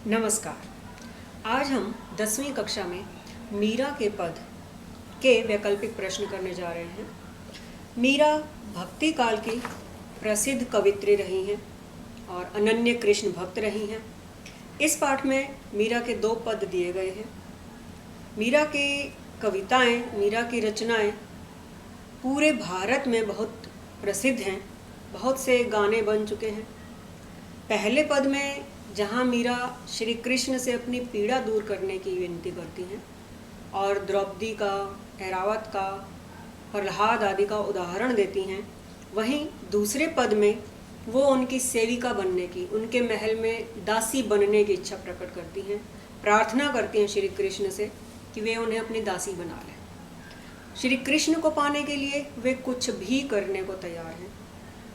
नमस्कार। आज हम 10वीं कक्षा में मीरा के पद के वैकल्पिक प्रश्न करने जा रहे हैं। मीरा भक्ति काल की प्रसिद्ध कवित्री रही हैं और अनन्य कृष्ण भक्त रही हैं। इस पाठ में मीरा के 2 पद दिए गए हैं। मीरा की कविताएं, मीरा की रचनाएं पूरे भारत में बहुत प्रसिद्ध हैं। बहुत से गाने बन चुके हैं। पहले पद में जहाँ मीरा श्री कृष्ण से अपनी पीड़ा दूर करने की विनती करती हैं और द्रौपदी का, ऐरावत का, प्रहलाद आदि का उदाहरण देती हैं, वहीं दूसरे पद में वो उनकी सेविका बनने की, उनके महल में दासी बनने की इच्छा प्रकट करती हैं। प्रार्थना करती हैं श्री कृष्ण से कि वे उन्हें अपनी दासी बना लें। श्री कृष्ण को पाने के लिए वे कुछ भी करने को तैयार हैं।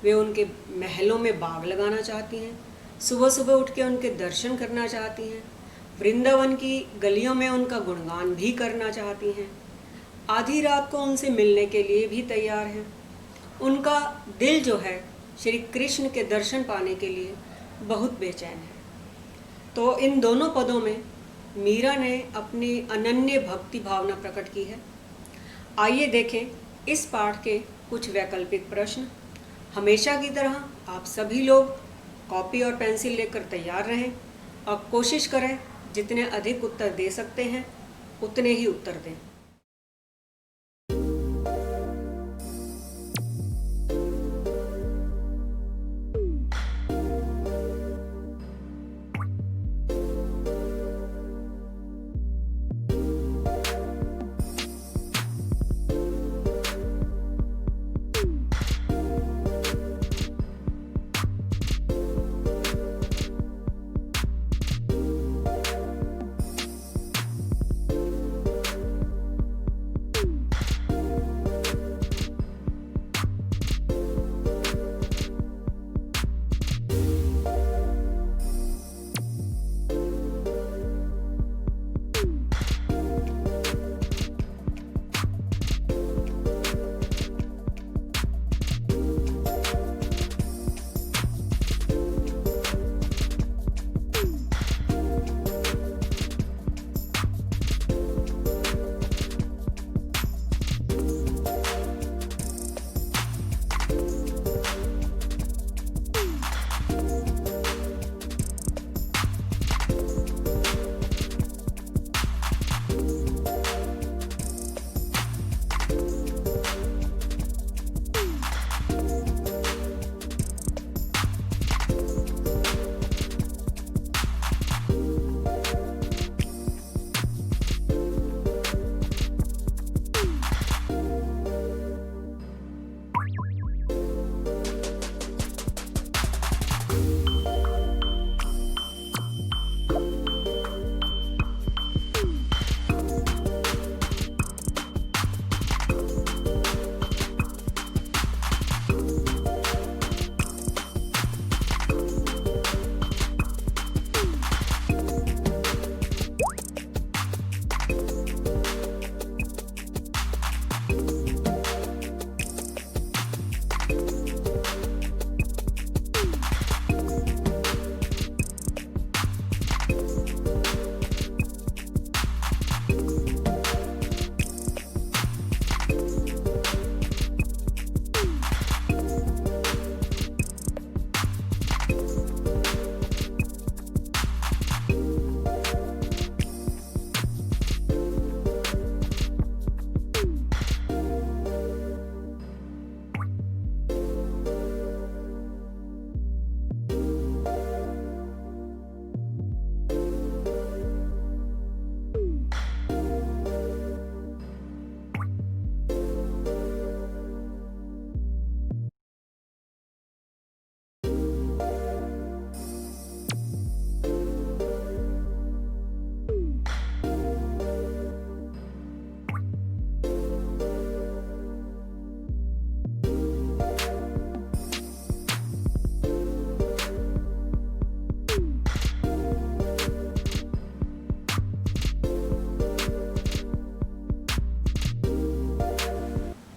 वे उनके महलों में बाग लगाना चाहती हैं, सुबह सुबह उठ के उनके दर्शन करना चाहती हैं, वृंदावन की गलियों में उनका गुणगान भी करना चाहती हैं, आधी रात को उनसे मिलने के लिए भी तैयार हैं। उनका दिल जो है श्री कृष्ण के दर्शन पाने के लिए बहुत बेचैन है। तो इन दोनों पदों में मीरा ने अपनी अनन्य भक्ति भावना प्रकट की है। आइए देखें इस पाठ के कुछ वैकल्पिक प्रश्न। हमेशा की तरह आप सभी लोग कॉपी और पेंसिल लेकर तैयार रहें और कोशिश करें जितने अधिक उत्तर दे सकते हैं उतने ही उत्तर दें।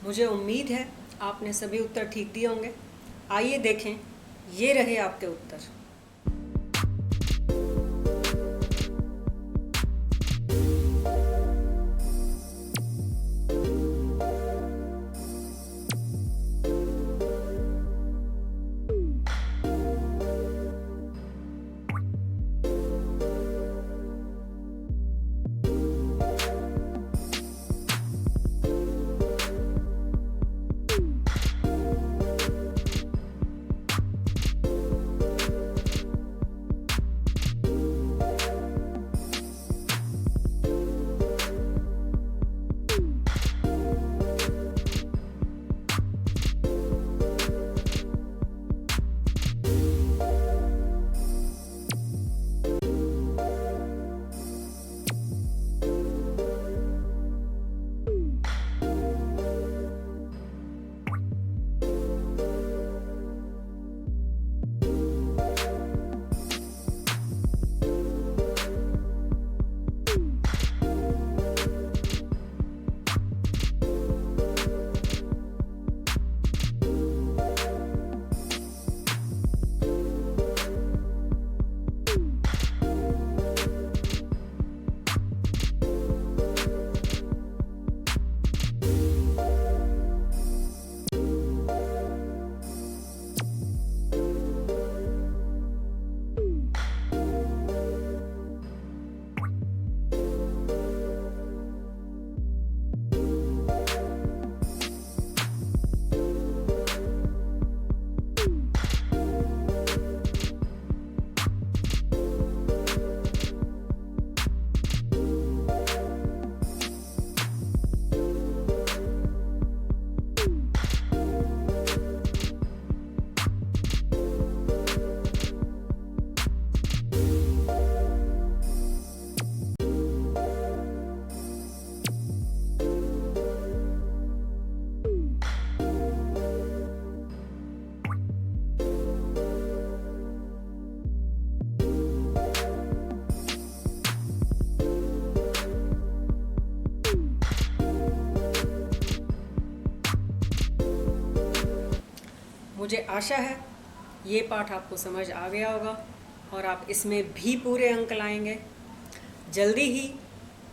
मुझे उम्मीद है आपने सभी उत्तर ठीक दिए होंगे। आइए देखें, ये रहे आपके उत्तर। मुझे आशा है ये पाठ आपको समझ आ गया होगा और आप इसमें भी पूरे अंक लाएंगे। जल्दी ही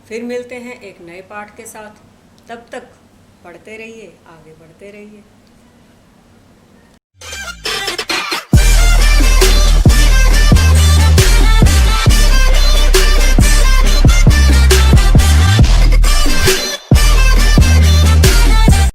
फिर मिलते हैं एक नए पाठ के साथ। तब तक पढ़ते रहिए, आगे बढ़ते रहिए।